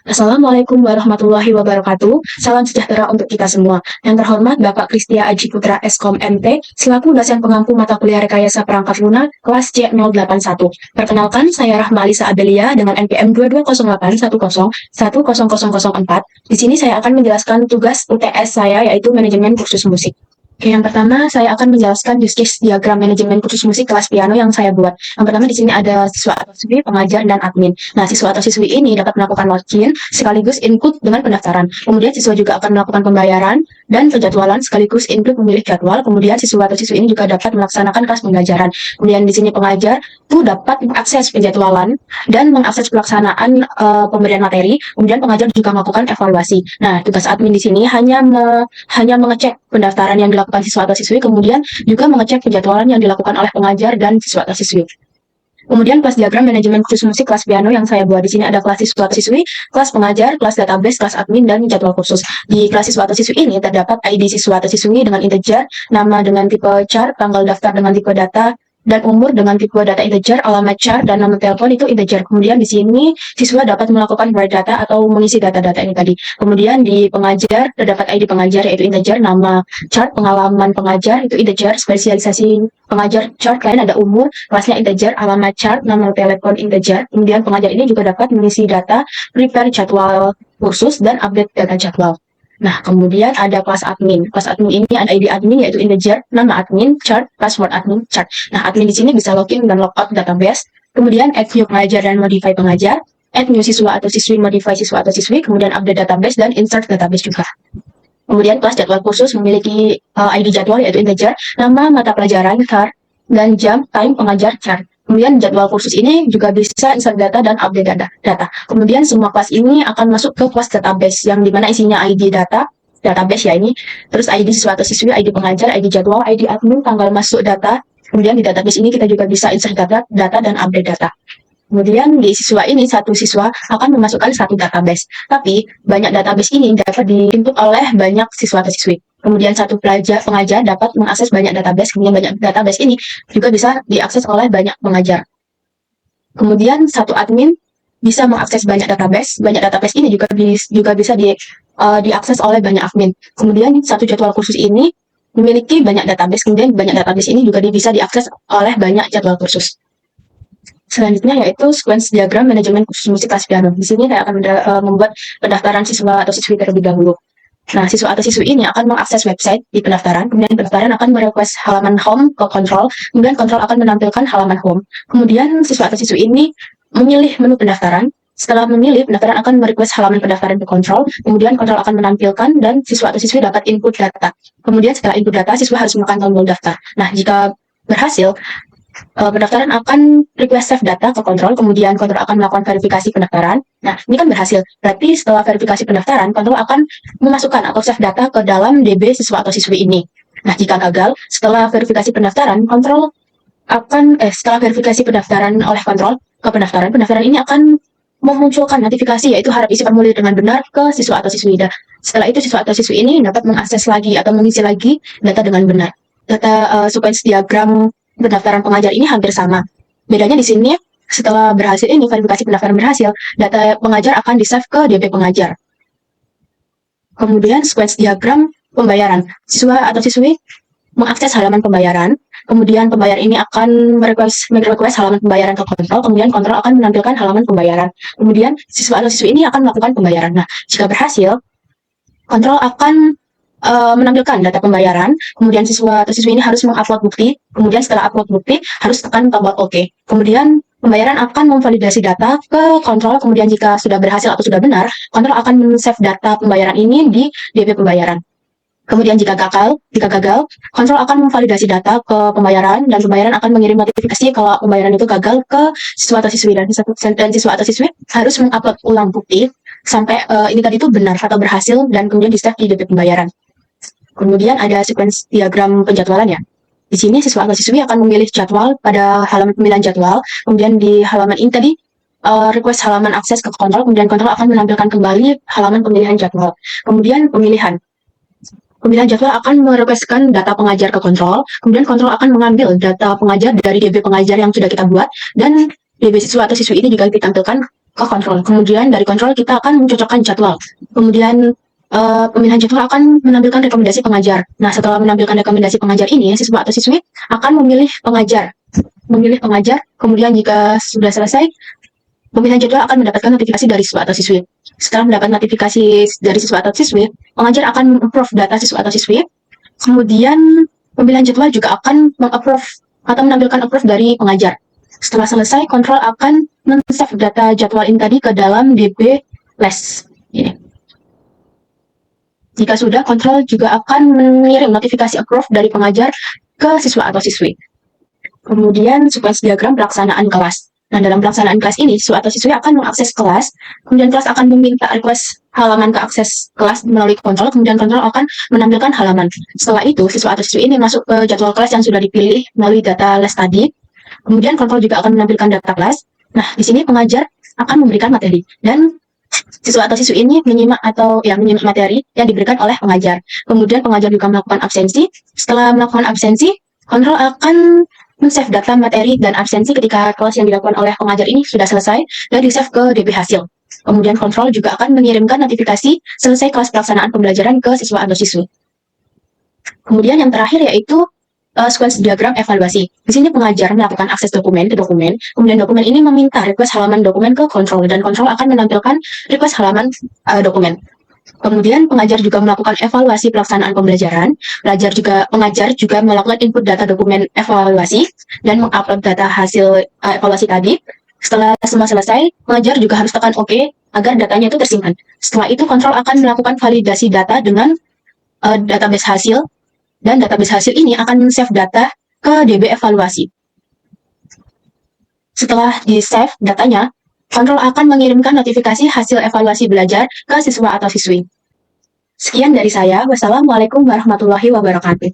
Assalamualaikum warahmatullahi wabarakatuh. Salam sejahtera untuk kita semua. Yang terhormat Bapak Kristia Aji Putra Eskom MT, selaku dosen pengampu mata kuliah Rekayasa Perangkat Lunak kelas C081. Perkenalkan, saya Rahma Alisa Abelia dengan NPM 220810100004. Di sini saya akan menjelaskan tugas UTS saya, yaitu manajemen kursus musik. Oke, yang pertama saya akan menjelaskan use case diagram manajemen kursus musik kelas piano yang saya buat. Yang pertama di sini ada siswa atau siswi, pengajar, dan admin. Nah, siswa atau siswi ini dapat melakukan login sekaligus input dengan pendaftaran. Kemudian siswa juga akan melakukan pembayaran dan penjadwalan sekaligus input memilih jadwal. Kemudian siswa atau siswi ini juga dapat melaksanakan kelas pembelajaran. Kemudian di sini pengajar itu dapat mengakses penjadwalan dan mengakses pelaksanaan pemberian materi. Kemudian pengajar juga melakukan evaluasi. Nah, tugas admin di sini hanya mengecek pendaftaran yang dilakukan siswa atau siswi, kemudian juga mengecek penjadwalan yang dilakukan oleh pengajar dan siswa atau siswi. Kemudian kelas diagram manajemen kursus musik kelas piano yang saya buat di sini ada kelas siswa atau siswi, kelas pengajar, kelas database, kelas admin, dan jadwal kursus. Di kelas siswa atau siswi ini terdapat ID siswa atau siswi dengan integer, nama dengan tipe char, tanggal daftar dengan tipe data, dan umur dengan tipe data integer, alamat char, dan nama telepon itu integer. Kemudian di sini siswa dapat melakukan write data atau mengisi data-data ini tadi. Kemudian di pengajar terdapat ID pengajar yaitu integer, nama chart, pengalaman pengajar itu integer, spesialisasi pengajar chart lain ada umur, kelasnya integer, alamat chart, nama telepon integer. Kemudian pengajar ini juga dapat mengisi data, prepare jadwal kursus, dan update data jadwal. Nah, kemudian ada kelas admin. Kelas admin ini ada ID admin yaitu integer, nama admin, chart, password admin, chart. Nah, admin di sini bisa login dan logout database. Kemudian add new pengajar dan modify pengajar, add new siswa atau siswi, modify siswa atau siswi, kemudian update database dan insert database juga. Kemudian kelas jadwal kursus memiliki ID jadwal yaitu integer, nama mata pelajaran, chart, dan jam, time, pengajar, chart. Kemudian jadwal kursus ini juga bisa insert data dan update data. Kemudian semua kelas ini akan masuk ke kelas database yang dimana isinya ID database ya ini. Terus ID siswa atau siswi, ID pengajar, ID jadwal, ID admin, tanggal masuk data. Kemudian di database ini kita juga bisa insert data dan update data. Kemudian di siswa ini, satu siswa akan memasukkan satu database. Tapi banyak database ini dapat diinput oleh banyak siswa atau siswi. Kemudian satu pengajar dapat mengakses banyak database, kemudian banyak database ini juga bisa diakses oleh banyak pengajar. Kemudian satu admin bisa mengakses banyak database ini juga bisa diakses oleh banyak admin. Kemudian satu jadwal kursus ini memiliki banyak database, kemudian banyak database ini juga bisa diakses oleh banyak jadwal kursus. Selanjutnya yaitu sequence diagram manajemen kursus musik kelas piano. Di sini saya akan membuat pendaftaran siswa atau siswi terlebih dahulu. Nah, siswa atau siswi ini akan mengakses website di pendaftaran, kemudian pendaftaran akan merequest halaman home ke kontrol, kemudian kontrol akan menampilkan halaman home. Kemudian siswa atau siswi ini memilih menu pendaftaran. Setelah memilih, pendaftaran akan merequest halaman pendaftaran ke kontrol, kemudian kontrol akan menampilkan dan siswa atau siswi dapat input data. Kemudian setelah input data, siswa harus menekan tombol daftar. Nah, jika berhasil, pendaftaran akan request save data ke kontrol, kemudian kontrol akan melakukan verifikasi pendaftaran. Nah, ini kan berhasil. Berarti setelah verifikasi pendaftaran, kontrol akan memasukkan atau save data ke dalam DB siswa atau siswi ini. Nah, jika gagal, setelah verifikasi pendaftaran, setelah verifikasi pendaftaran oleh kontrol ke pendaftaran ini akan memunculkan notifikasi yaitu harap isi formulir dengan benar ke siswa atau siswi. Setelah itu siswa atau siswi ini dapat mengakses lagi atau mengisi lagi data dengan benar. Data sequence diagram pendaftaran pengajar ini hampir sama. Bedanya di sini setelah berhasil ini verifikasi pendaftaran berhasil, data pengajar akan di-save ke DB pengajar. Kemudian sequence diagram pembayaran. Siswa atau siswi mengakses halaman pembayaran, kemudian pembayar ini akan merequest halaman pembayaran ke kontrol, kemudian kontrol akan menampilkan halaman pembayaran. Kemudian siswa atau siswi ini akan melakukan pembayaran. Nah, jika berhasil, kontrol akan menampilkan data pembayaran, kemudian siswa atau siswi ini harus mengupload bukti, kemudian setelah upload bukti harus tekan tombol OK. Kemudian pembayaran akan memvalidasi data ke kontrol, kemudian jika sudah berhasil atau sudah benar, kontrol akan men-save data pembayaran ini di DB pembayaran. Kemudian jika gagal, kontrol akan memvalidasi data ke pembayaran dan pembayaran akan mengirim notifikasi kalau pembayaran itu gagal ke siswa atau siswi dan siswa atau siswi harus mengupload ulang bukti sampai ini tadi itu benar atau berhasil dan kemudian di-save di DB pembayaran. Kemudian ada sequence diagram penjadwalannya. Di sini siswa atau siswi akan memilih jadwal pada halaman pemilihan jadwal, kemudian di halaman ini tadi request halaman akses ke kontrol, kemudian kontrol akan menampilkan kembali halaman pemilihan jadwal. Kemudian pemilihan jadwal akan merequestkan data pengajar ke kontrol, kemudian kontrol akan mengambil data pengajar dari DB pengajar yang sudah kita buat, dan DB siswa atau siswi ini juga ditampilkan ke kontrol. Kemudian dari kontrol kita akan mencocokkan jadwal. Kemudian pemilihan jadwal akan menampilkan rekomendasi pengajar. Nah, setelah menampilkan rekomendasi pengajar ini, siswa atau siswi akan memilih pengajar. Kemudian jika sudah selesai, pemilihan jadwal akan mendapatkan notifikasi dari siswa atau siswi. Setelah mendapat notifikasi dari siswa atau siswi, pengajar akan meng-approve data siswa atau siswi. Kemudian pemilihan jadwal juga akan meng-approve atau menampilkan approve dari pengajar. Setelah selesai, kontrol akan men-save data jadwal ini tadi ke dalam DB les. Ini. Jika sudah, kontrol juga akan mengirim notifikasi approve dari pengajar ke siswa atau siswi. Kemudian sequence diagram pelaksanaan kelas. Nah, dalam pelaksanaan kelas ini, siswa atau siswi akan mengakses kelas, kemudian kelas akan meminta request halaman ke akses kelas melalui kontrol, kemudian kontrol akan menampilkan halaman. Setelah itu, siswa atau siswi ini masuk ke jadwal kelas yang sudah dipilih melalui data les tadi. Kemudian kontrol juga akan menampilkan data kelas. Nah, di sini pengajar akan memberikan materi dan siswa atau siswi ini menyimak materi yang diberikan oleh pengajar. Kemudian pengajar juga melakukan absensi. Setelah melakukan absensi, kontrol akan men-save data materi dan absensi ketika kelas yang dilakukan oleh pengajar ini sudah selesai dan di-save ke DB hasil. Kemudian kontrol juga akan mengirimkan notifikasi selesai kelas pelaksanaan pembelajaran ke siswa atau siswi. Kemudian yang terakhir yaitu sequence diagram evaluasi. Di sini pengajar melakukan akses dokumen ke dokumen, kemudian dokumen ini meminta request halaman dokumen ke kontrol, dan kontrol akan menampilkan request halaman dokumen. Kemudian pengajar juga melakukan evaluasi pelaksanaan pembelajaran. Pengajar juga melakukan input data dokumen evaluasi dan mengupload data hasil evaluasi tadi. Setelah semua selesai, pengajar juga harus tekan OK agar datanya itu tersimpan. Setelah itu, kontrol akan melakukan validasi data dengan database hasil, dan database hasil ini akan save data ke DB evaluasi. Setelah di-save datanya, kontrol akan mengirimkan notifikasi hasil evaluasi belajar ke siswa atau siswi. Sekian dari saya. Wassalamualaikum warahmatullahi wabarakatuh.